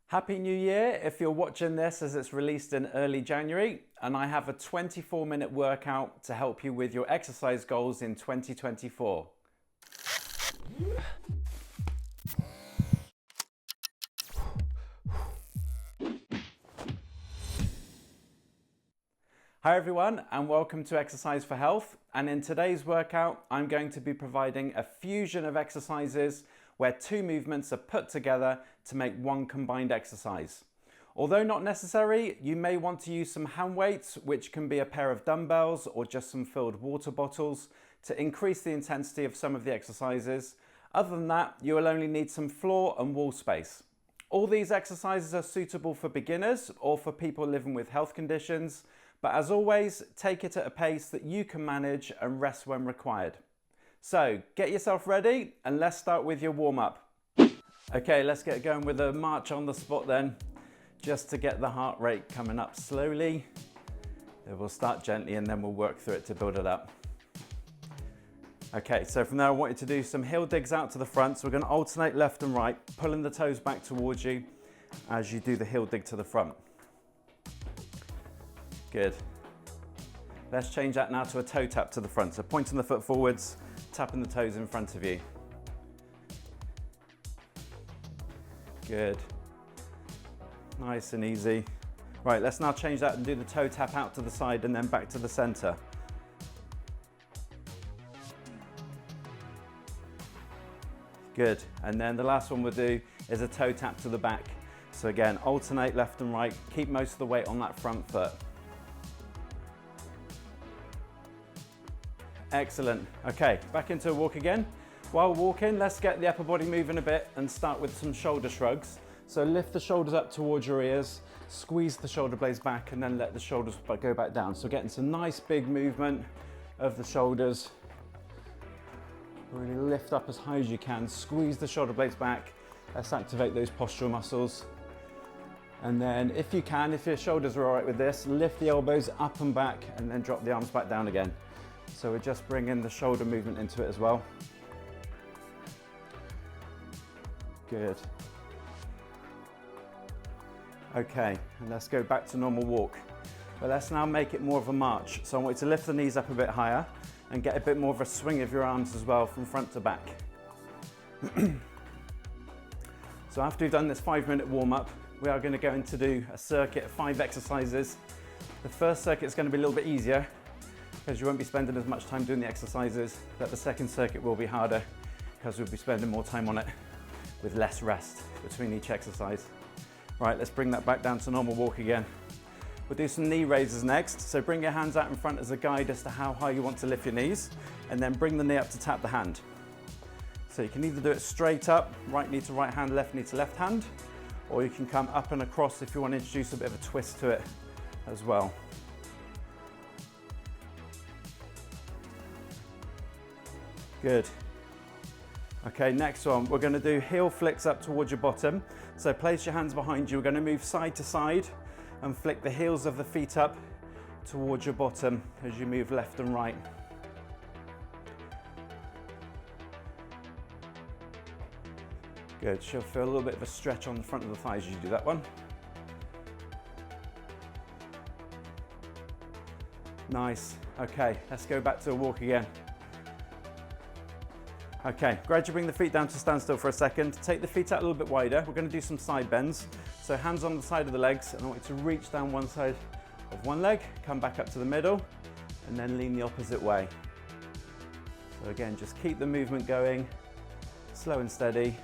Happy New Year if you're watching this as it's released in early January, and I have a 24-minute workout to help you with your exercise goals in 2024. Hi everyone, and welcome to Exercise for Health. And in today's workout, I'm going to be providing a fusion of exercises where two movements are put together to make one combined exercise. Although not necessary, you may want to use some hand weights, which can be a pair of dumbbells or just some filled water bottles to increase the intensity of some of the exercises. Other than that, you will only need some floor and wall space. All these exercises are suitable for beginners or for people living with health conditions, but as always, take it at a pace that you can manage and rest when required. So get yourself ready and let's start with your warm-up. Okay, let's get going with a march on the spot then, just to get the heart rate coming up slowly. We'll start gently and then we'll work through it to build it up. Okay, so from there I want you to do some heel digs out to the front. So we're going to alternate left and right, pulling the toes back towards you as you do the heel dig to the front. Good. Let's change that now to a toe tap to the front. So pointing the foot forwards, tapping the toes in front of you. Good. Nice and easy. Right, let's now change that and do the toe tap out to the side and then back to the center. Good. And then the last one we'll do is a toe tap to the back. So again, alternate left and right, keep most of the weight on that front foot. Excellent. Okay, back into a walk again. While walking, let's get the upper body moving a bit and start with some shoulder shrugs. So lift the shoulders up towards your ears, squeeze the shoulder blades back, and then let the shoulders go back down. So getting some nice big movement of the shoulders. Really lift up as high as you can, squeeze the shoulder blades back. Let's activate those postural muscles. And then if you can, if your shoulders are all right with this, lift the elbows up and back and then drop the arms back down again. So we're just bringing the shoulder movement into it as well. Good. Okay, and let's go back to normal walk. But let's now make it more of a march. So I want you to lift the knees up a bit higher and get a bit more of a swing of your arms as well from front to back. So after we've done this 5-minute warm-up, we are going to go into do a circuit of 5 exercises. The first circuit is going to be a little bit easier because you won't be spending as much time doing the exercises, but the second circuit will be harder because we'll be spending more time on it with less rest between each exercise. Right, let's bring that back down to normal walk again. We'll do some knee raises next. So bring your hands out in front as a guide as to how high you want to lift your knees, and then bring the knee up to tap the hand. So you can either do it straight up, right knee to right hand, left knee to left hand, or you can come up and across if you want to introduce a bit of a twist to it as well. Good. Okay, next one, we're going to do heel flicks up towards your bottom. So place your hands behind you. We're going to move side to side and flick the heels of the feet up towards your bottom as you move left and right. Good, she'll feel a little bit of a stretch on the front of the thighs as you do that one. Nice. Okay, let's go back to a walk again. Okay, gradually bring the feet down to standstill for a second. Take the feet out a little bit wider. We're going to do some side bends. So hands on the side of the legs, and I want you to reach down one side of one leg, come back up to the middle, and then lean the opposite way. So again, just keep the movement going, slow and steady.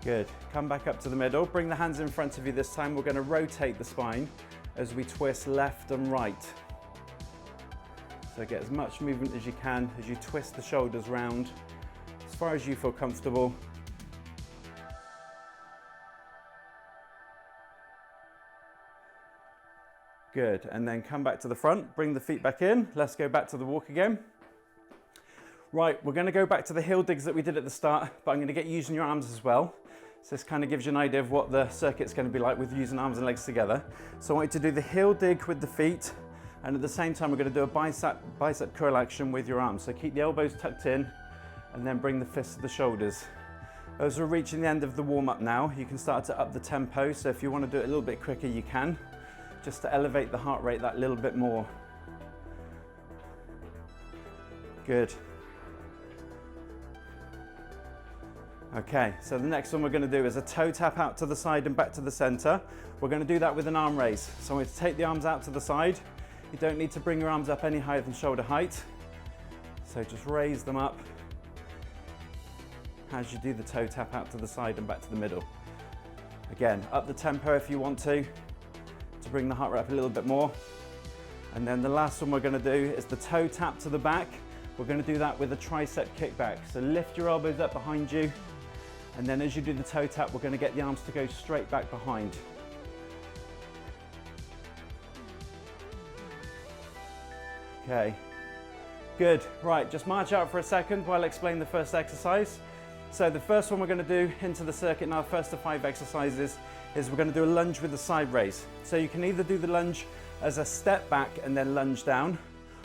Good. Come back up to the middle. Bring the hands in front of you this time. We're going to rotate the spine as we twist left and right. So get as much movement as you can as you twist the shoulders round as far as you feel comfortable. Good, and then come back to the front, bring the feet back in. Let's go back to the walk again. Right, we're going to go back to the heel digs that we did at the start, but I'm going to get you using your arms as well. So this kind of gives you an idea of what the circuit's going to be like with using arms and legs together. So I want you to do the heel dig with the feet, and at the same time we're going to do a bicep curl action with your arms. So keep the elbows tucked in and then bring the fists to the shoulders. As we're reaching the end of the warm-up now, you can start to up the tempo, so if you want to do it a little bit quicker, you can, just to elevate the heart rate that little bit more. Good. Okay, so the next one we're going to do is a toe tap out to the side and back to the center. We're going to do that with an arm raise. So I'm going to take the arms out to the side. You don't need to bring your arms up any higher than shoulder height. So just raise them up as you do the toe tap out to the side and back to the middle. Again, up the tempo if you want to bring the heart rate up a little bit more. And then the last one we're going to do is the toe tap to the back. We're going to do that with a tricep kickback. So lift your elbows up behind you. And then as you do the toe tap, we're going to get the arms to go straight back behind. Okay, good. Right, just march out for a second while I explain the first exercise. So the first one we're going to do into the circuit now, first of 5 exercises, is we're going to do a lunge with a side raise. So you can either do the lunge as a step back and then lunge down,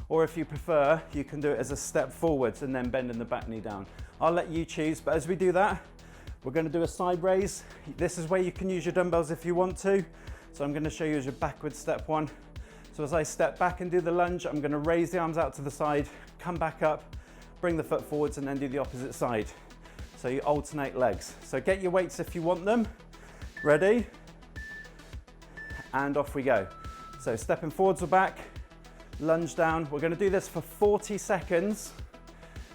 or if you prefer, you can do it as a step forwards and then bending the back knee down. I'll let you choose, but as we do that, we're going to do a side raise. This is where you can use your dumbbells if you want to. So I'm going to show you as your backward step one. So as I step back and do the lunge, I'm going to raise the arms out to the side, come back up, bring the foot forwards and then do the opposite side. So you alternate legs. So get your weights if you want them. Ready? And off we go. So stepping forwards or back, lunge down. We're going to do this for 40 seconds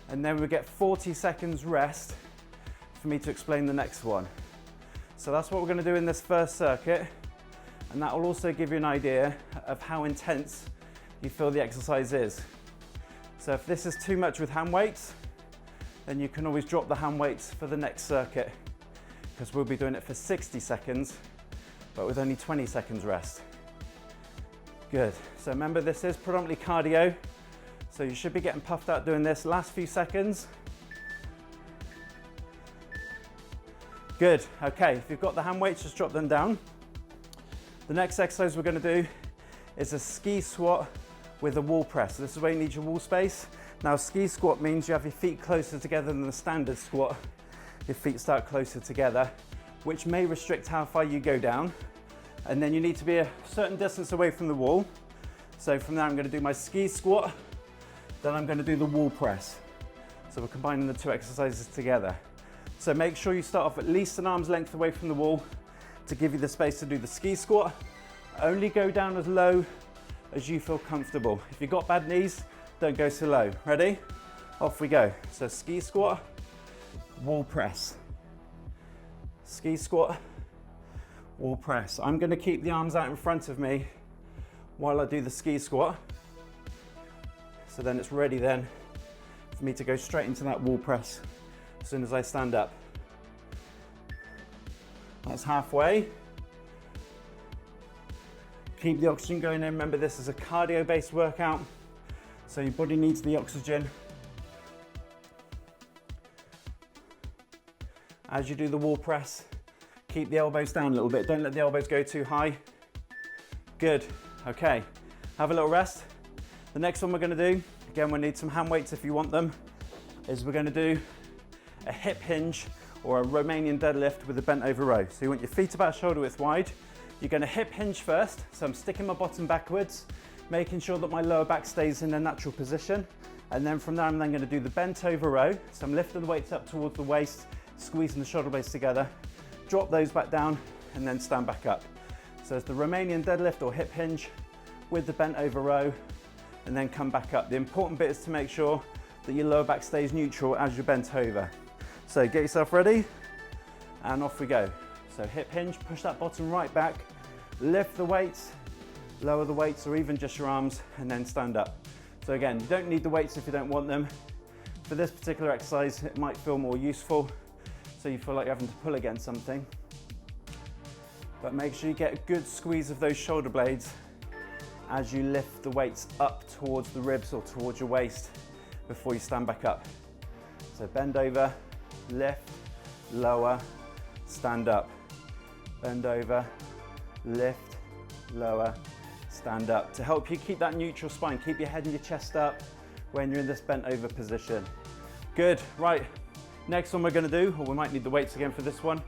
and then we get 40 seconds rest for me to explain the next one. So that's what we're going to do in this first circuit, and that will also give you an idea of how intense you feel the exercise is. So if this is too much with hand weights, then you can always drop the hand weights for the next circuit, because we'll be doing it for 60 seconds but with only 20 seconds rest. Good. So remember, this is predominantly cardio, so you should be getting puffed out doing this. Last few seconds. Good. Okay, if you've got the hand weights, just drop them down. The next exercise we're going to do is a ski squat with a wall press. So this is where you need your wall space. Now, ski squat means you have your feet closer together than the standard squat. Your feet start closer together, which may restrict how far you go down. And then you need to be a certain distance away from the wall. So from there, I'm going to do my ski squat. Then I'm going to do the wall press. So we're combining the 2 exercises together. So make sure you start off at least an arm's length away from the wall to give you the space to do the ski squat. Only go down as low as you feel comfortable. If you've got bad knees, don't go so low. Ready? Off we go. So ski squat, wall press. Ski squat, wall press. I'm going to keep the arms out in front of me while I do the ski squat. So then it's ready then for me to go straight into that wall press as soon as I stand up. That's halfway. Keep the oxygen going in. Remember, this is a cardio-based workout, so your body needs the oxygen. As you do the wall press, keep the elbows down a little bit. Don't let the elbows go too high. Good. Okay, have a little rest. The next one we're going to do, again, we need some hand weights if you want them, is we're going to do a hip hinge or a Romanian deadlift with a bent over row. So you want your feet about shoulder width wide. You're going to hip hinge first. So I'm sticking my bottom backwards, making sure that my lower back stays in a natural position. And then from there, I'm then going to do the bent over row. So I'm lifting the weights up towards the waist, squeezing the shoulder blades together, drop those back down, and then stand back up. So it's the Romanian deadlift or hip hinge with the bent over row, and then come back up. The important bit is to make sure that your lower back stays neutral as you're bent over. So get yourself ready, and off we go. So hip hinge, push that bottom right back, lift the weights, lower the weights, or even just your arms, and then stand up. So again, you don't need the weights if you don't want them. For this particular exercise, it might feel more useful, so you feel like you're having to pull against something. But make sure you get a good squeeze of those shoulder blades as you lift the weights up towards the ribs or towards your waist before you stand back up. So bend over, lift, lower, stand up. Bend over, lift, lower, stand up. To help you keep that neutral spine, keep your head and your chest up when you're in this bent over position. Good, right. Next one we're gonna do, or we might need the weights again for this one,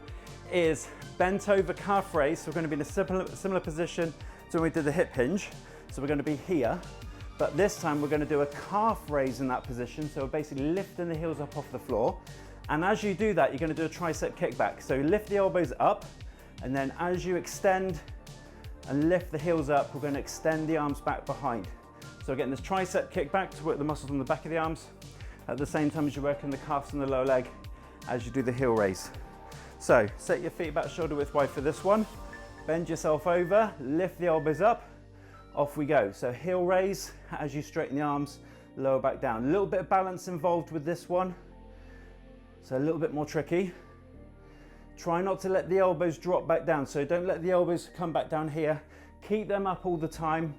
is bent over calf raise. So we're gonna be in a similar position to when we did the hip hinge. So we're gonna be here, but this time we're gonna do a calf raise in that position. So we're basically lifting the heels up off the floor. And as you do that, you're gonna do a tricep kickback. So lift the elbows up, and then as you extend and lift the heels up, we're gonna extend the arms back behind. So getting this tricep kickback to work the muscles on the back of the arms, at the same time as you're working the calves and the lower leg as you do the heel raise. So set your feet back shoulder width wide for this one. Bend yourself over, lift the elbows up, off we go. So heel raise as you straighten the arms, lower back down. A little bit of balance involved with this one, so a little bit more tricky. Try not to let the elbows drop back down. So don't let the elbows come back down here. Keep them up all the time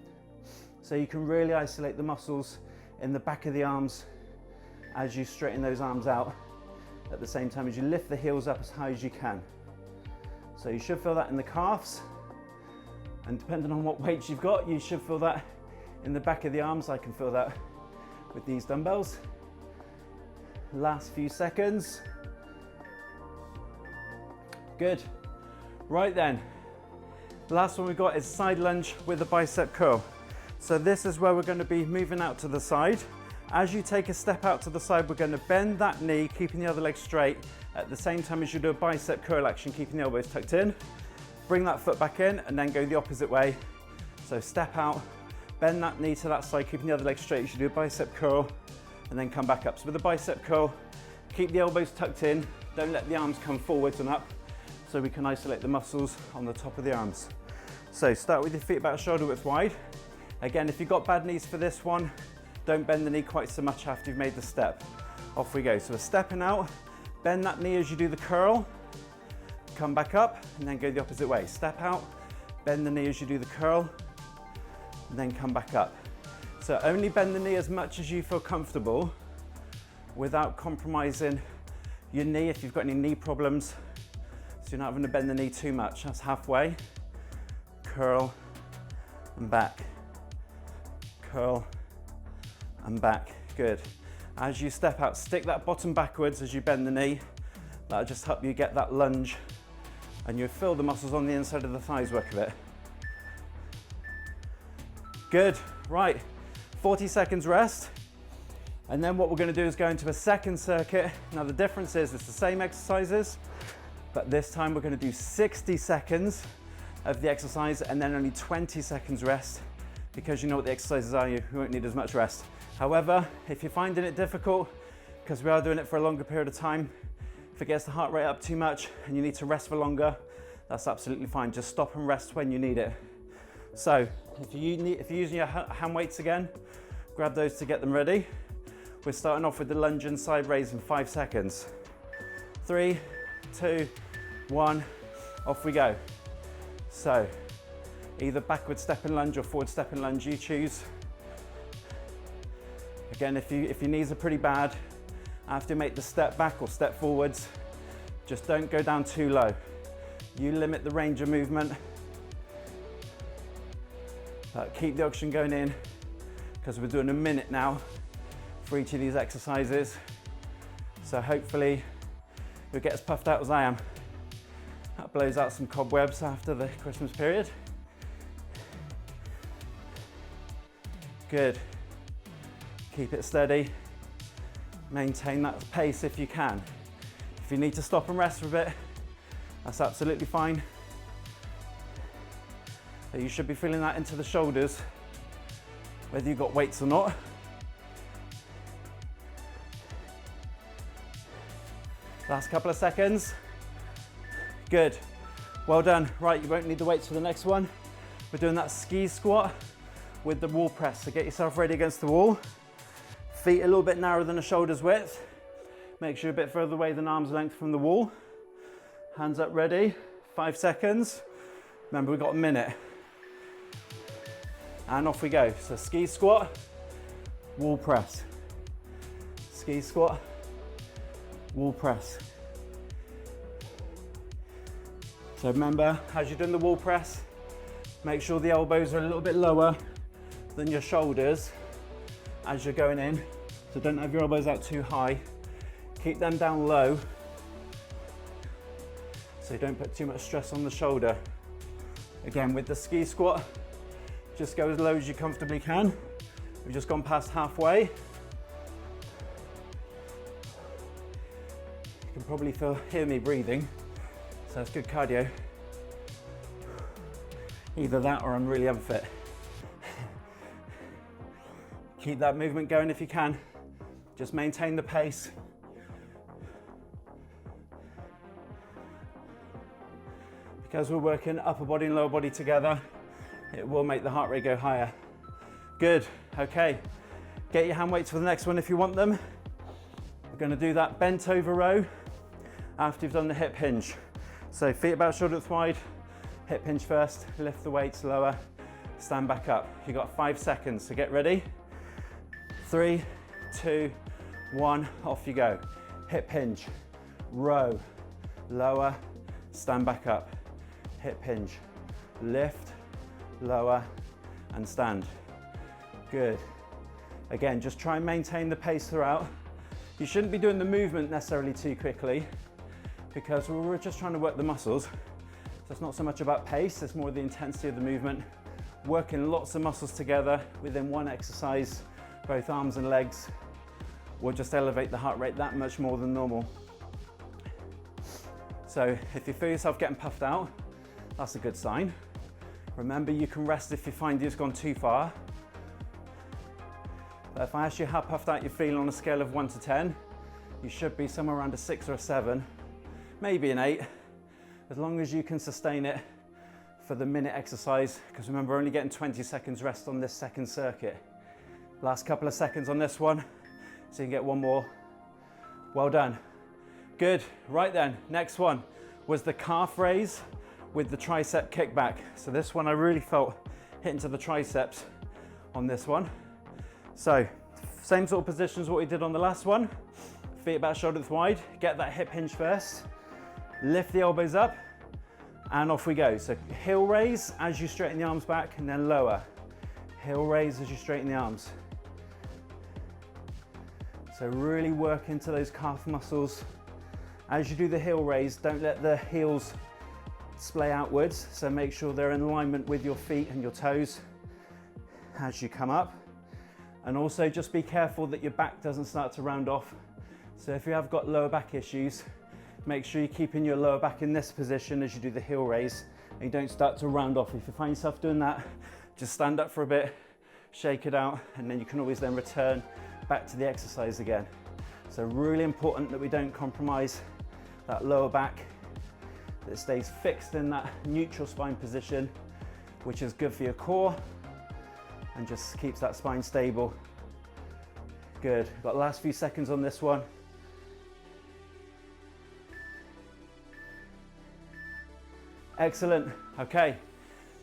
so you can really isolate the muscles in the back of the arms as you straighten those arms out at the same time as you lift the heels up as high as you can. So you should feel that in the calves, and depending on what weights you've got, you should feel that in the back of the arms. I can feel that with these dumbbells. Last few seconds. Good. Right then, the last one we've got is side lunge with a bicep curl. So this is where we're going to be moving out to the side. As you take a step out to the side, we're going to bend that knee, keeping the other leg straight, at the same time as you do a bicep curl action, keeping the elbows tucked in. Bring that foot back in and then go the opposite way. So step out, bend that knee to that side, keeping the other leg straight. You should do a bicep curl and then come back up. So with a bicep curl, keep the elbows tucked in. Don't let the arms come forwards and up, so we can isolate the muscles on the top of the arms. So start with your feet about shoulder width wide. Again, if you've got bad knees for this one, don't bend the knee quite so much after you've made the step. Off we go. So we're stepping out, bend that knee as you do the curl, come back up, and then go the opposite way. Step out, bend the knee as you do the curl, and then come back up. So only bend the knee as much as you feel comfortable without compromising your knee if you've got any knee problems. So you're not having to bend the knee too much. That's halfway. Curl and back. Curl and back. Good. As you step out, stick that bottom backwards as you bend the knee. That'll just help you get that lunge, and you'll feel the muscles on the inside of the thighs work a bit. Good. Right. 40 seconds rest. And then what we're going to do is go into a second circuit. Now the difference is it's the same exercises, but this time we're going to do 60 seconds of the exercise and then only 20 seconds rest, because you know what the exercises are, you won't need as much rest. However, if you're finding it difficult, because we are doing it for a longer period of time, if it gets the heart rate up too much and you need to rest for longer, that's absolutely fine. Just stop and rest when you need it. So if you're using your hand weights again, grab those to get them ready. We're starting off with the lunge and side raise in 5 seconds. 3, 2, 1, off we go. So either backward stepping lunge or forward stepping lunge, you choose. Again, if your knees are pretty bad, after you make the step back or step forwards, just don't go down too low. You limit the range of movement, but keep the oxygen going in, because we're doing a minute now for each of these exercises. So hopefully you'll get as puffed out as I am. That blows out some cobwebs after the Christmas period. Good. Keep it steady. Maintain that pace if you can. If you need to stop and rest for a bit, that's absolutely fine. But you should be feeling that into the shoulders, whether you've got weights or not. Last couple of seconds. Good. Well done. Right, you won't need the weights for the next one. We're doing that ski squat with the wall press. So get yourself ready against the wall. Feet a little bit narrower than the shoulders width. Make sure you're a bit further away than arm's length from the wall. Hands up, ready. 5 seconds. Remember, we've got a minute. And off we go. So ski squat, wall press. Ski squat, wall press. So remember, as you're doing the wall press, make sure the elbows are a little bit lower than your shoulders as you're going in. So don't have your elbows out too high. Keep them down low so you don't put too much stress on the shoulder. Again, with the ski squat, just go as low as you comfortably can. We've just gone past halfway. You can probably hear me breathing, so that's good cardio. Either that or I'm really unfit. Keep that movement going if you can. Just maintain the pace. Because we're working upper body and lower body together, it will make the heart rate go higher. Good, okay. Get your hand weights for the next one if you want them. We're gonna do that bent over row after you've done the hip hinge. So feet about shoulder width wide, hip hinge first, lift the weights lower, stand back up. You've got 5 seconds, so get ready. 3, 2, 1, off you go. Hip hinge, row, lower, stand back up. Hip hinge, lift, lower, and stand. Good. Again, just try and maintain the pace throughout. You shouldn't be doing the movement necessarily too quickly because we're just trying to work the muscles. So it's not so much about pace, it's more the intensity of the movement. Working lots of muscles together within one exercise, both arms and legs, will just elevate the heart rate that much more than normal. So if you feel yourself getting puffed out, that's a good sign. Remember, you can rest if you find you've gone too far. But if I ask you how puffed out you're feeling on a scale of 1 to 10, you should be somewhere around a 6 or a 7, maybe an 8, as long as you can sustain it for the minute exercise, because remember, we're only getting 20 seconds rest on this second circuit. Last couple of seconds on this one, so you can get one more. Well done. Good, right then, next one was the calf raise with the tricep kickback. So this one I really felt hit into the triceps on this one. So same sort of position as what we did on the last one. Feet about shoulder width wide, get that hip hinge first, lift the elbows up, and off we go. So heel raise as you straighten the arms back, and then lower. Heel raise as you straighten the arms. So really work into those calf muscles. As you do the heel raise, don't let the heels splay outwards, so make sure they're in alignment with your feet and your toes as you come up. And also just be careful that your back doesn't start to round off. So if you have got lower back issues, make sure you're keeping your lower back in this position as you do the heel raise and you don't start to round off. If you find yourself doing that, just stand up for a bit, shake it out, and then you can always then return back to the exercise again. So really important that we don't compromise that lower back, that it stays fixed in that neutral spine position, which is good for your core and just keeps that spine stable. Good, got the last few seconds on this one. Excellent, okay.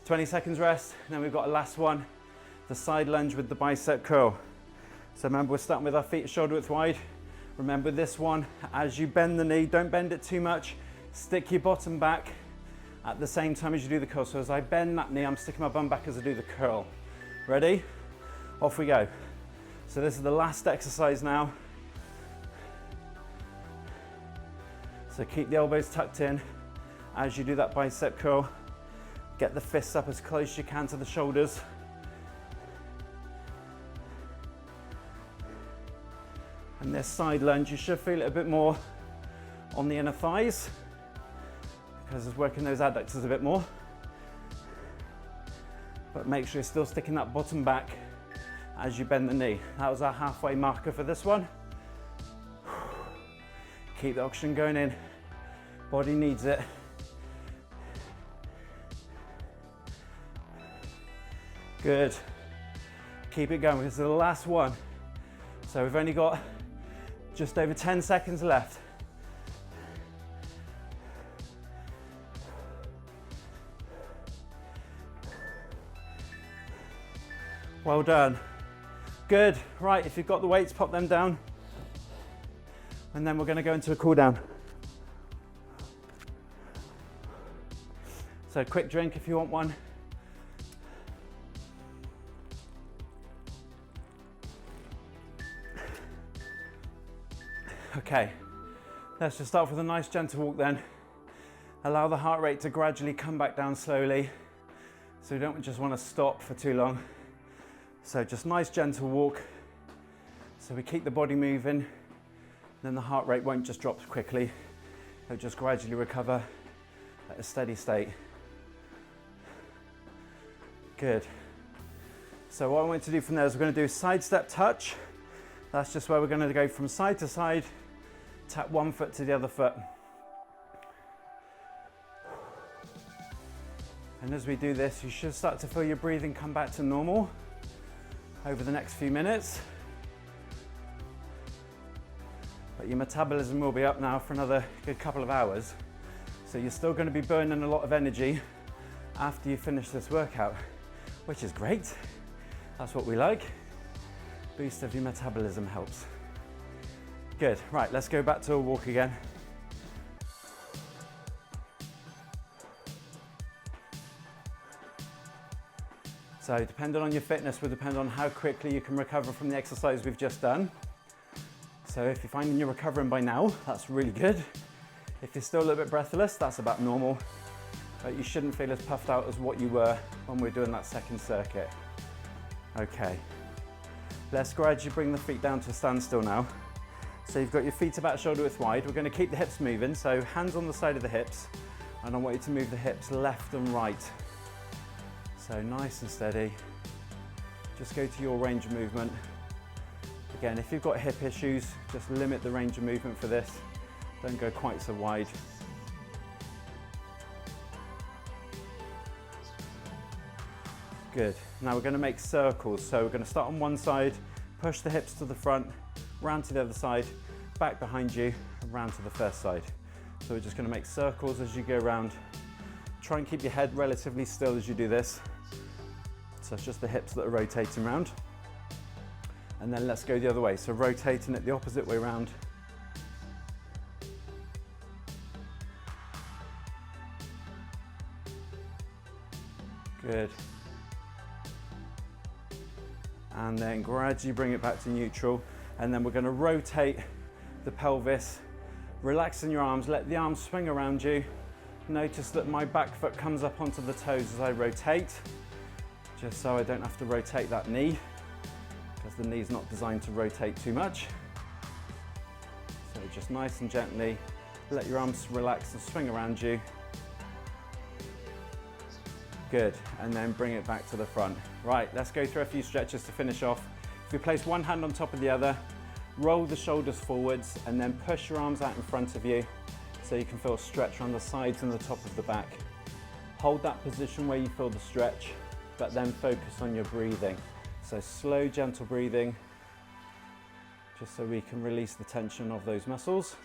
20 seconds rest, and then we've got a last one, the side lunge with the bicep curl. So remember, we're starting with our feet shoulder width wide. Remember this one, as you bend the knee, don't bend it too much, stick your bottom back at the same time as you do the curl. So as I bend that knee, I'm sticking my bum back as I do the curl. Ready? Off we go. So this is the last exercise now. So keep the elbows tucked in as you do that bicep curl. Get the fists up as close as you can to the shoulders. And this side lunge, you should feel it a bit more on the inner thighs because it's working those adductors a bit more. But make sure you're still sticking that bottom back as you bend the knee. That was our halfway marker for this one. Keep the oxygen going in. Body needs it. Good. Keep it going. This is the last one. So we've only got just over 10 seconds left. Well done. Good. Right, if you've got the weights, pop them down. And then we're going to go into a cool down. So quick drink if you want one. Okay, Let's just start with a nice gentle walk then. Allow the heart rate to gradually come back down slowly. So you don't just want to stop for too long. So just nice gentle walk. So we keep the body moving. Then the heart rate won't just drop quickly. It'll just gradually recover at a steady state. Good. So what I want to do from there is we're going to do a side step touch. That's just where we're going to go from side to side, tap one foot to the other foot. And as we do this, you should start to feel your breathing come back to normal over the next few minutes. But your metabolism will be up now for another good couple of hours. So you're still going to be burning a lot of energy after you finish this workout, which is great. That's what we like. Boost of your metabolism helps. Good, right, let's go back to a walk again. So depending on your fitness will depend on how quickly you can recover from the exercise we've just done. So if you're finding you're recovering by now, that's really good. If you're still a little bit breathless, that's about normal. But you shouldn't feel as puffed out as what you were when we were doing that second circuit. Okay, let's gradually bring the feet down to a standstill now. So you've got your feet about shoulder width wide. We're going to keep the hips moving, so hands on the side of the hips. And I want you to move the hips left and right. So nice and steady. Just go to your range of movement. Again, if you've got hip issues, just limit the range of movement for this. Don't go quite so wide. Good. Now we're going to make circles. So we're going to start on one side, push the hips to the front, round to the other side, back behind you, and round to the first side. So we're just going to make circles as you go around. Try and keep your head relatively still as you do this. So it's just the hips that are rotating around. And then let's go the other way. So rotating it the opposite way around. Good. And then gradually bring it back to neutral. And then we're going to rotate the pelvis, relaxing your arms, let the arms swing around you. Notice that my back foot comes up onto the toes as I rotate, just so I don't have to rotate that knee, because the knee's not designed to rotate too much. So just nice and gently, let your arms relax and swing around you. Good, and then bring it back to the front. Right, let's go through a few stretches to finish off. If you place one hand on top of the other, roll the shoulders forwards and then push your arms out in front of you so you can feel a stretch around the sides and the top of the back. Hold that position where you feel the stretch, but then focus on your breathing. So slow, gentle breathing, just so we can release the tension of those muscles.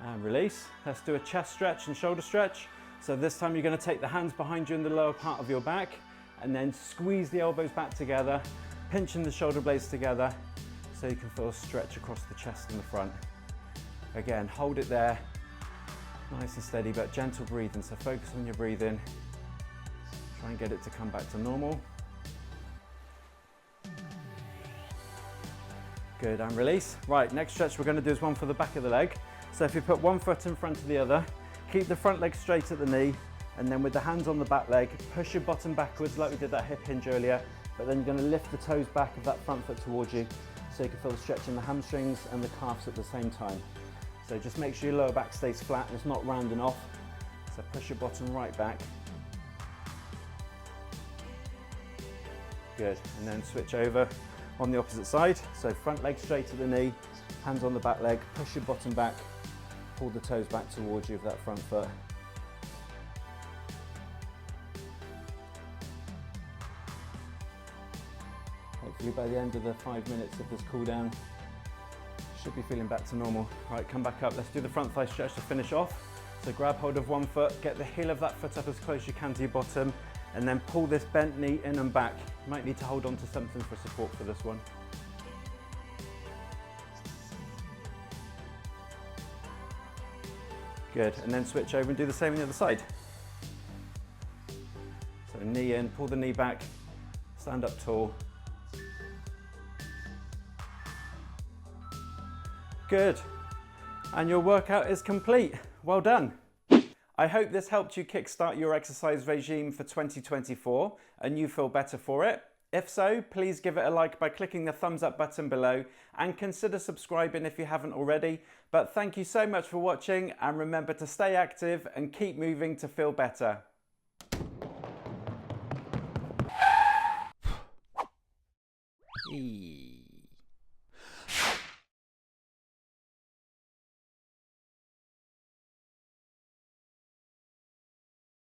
And release. Let's do a chest stretch and shoulder stretch. So this time you're going to take the hands behind you in the lower part of your back and then squeeze the elbows back together, pinching the shoulder blades together so you can feel a stretch across the chest and the front. Again, hold it there, nice and steady, but gentle breathing. So focus on your breathing. Try and get it to come back to normal. Good, and release. Right, next stretch we're going to do is one for the back of the leg. So if you put one foot in front of the other, keep the front leg straight at the knee, and then with the hands on the back leg, push your bottom backwards like we did that hip hinge earlier, but then you're going to lift the toes back of that front foot towards you so you can feel the stretch in the hamstrings and the calves at the same time. So just make sure your lower back stays flat and it's not rounding off. So push your bottom right back. Good, and then switch over on the opposite side. So front leg straight at the knee, hands on the back leg, push your bottom back, pull the toes back towards you with that front foot. Hopefully by the end of the 5 minutes of this cool down, should be feeling back to normal. Right, come back up. Let's do the front thigh stretch to finish off. So grab hold of one foot, get the heel of that foot up as close as you can to your bottom, and then pull this bent knee in and back. You might need to hold on to something for support for this one. Good, and then switch over and do the same on the other side. So knee in, pull the knee back, stand up tall. Good. And your workout is complete. Well done. I hope this helped you kickstart your exercise regime for 2024 and you feel better for it. If so, please give it a like by clicking the thumbs up button below and consider subscribing if you haven't already. But thank you so much for watching, and remember to stay active and keep moving to feel better. Eee.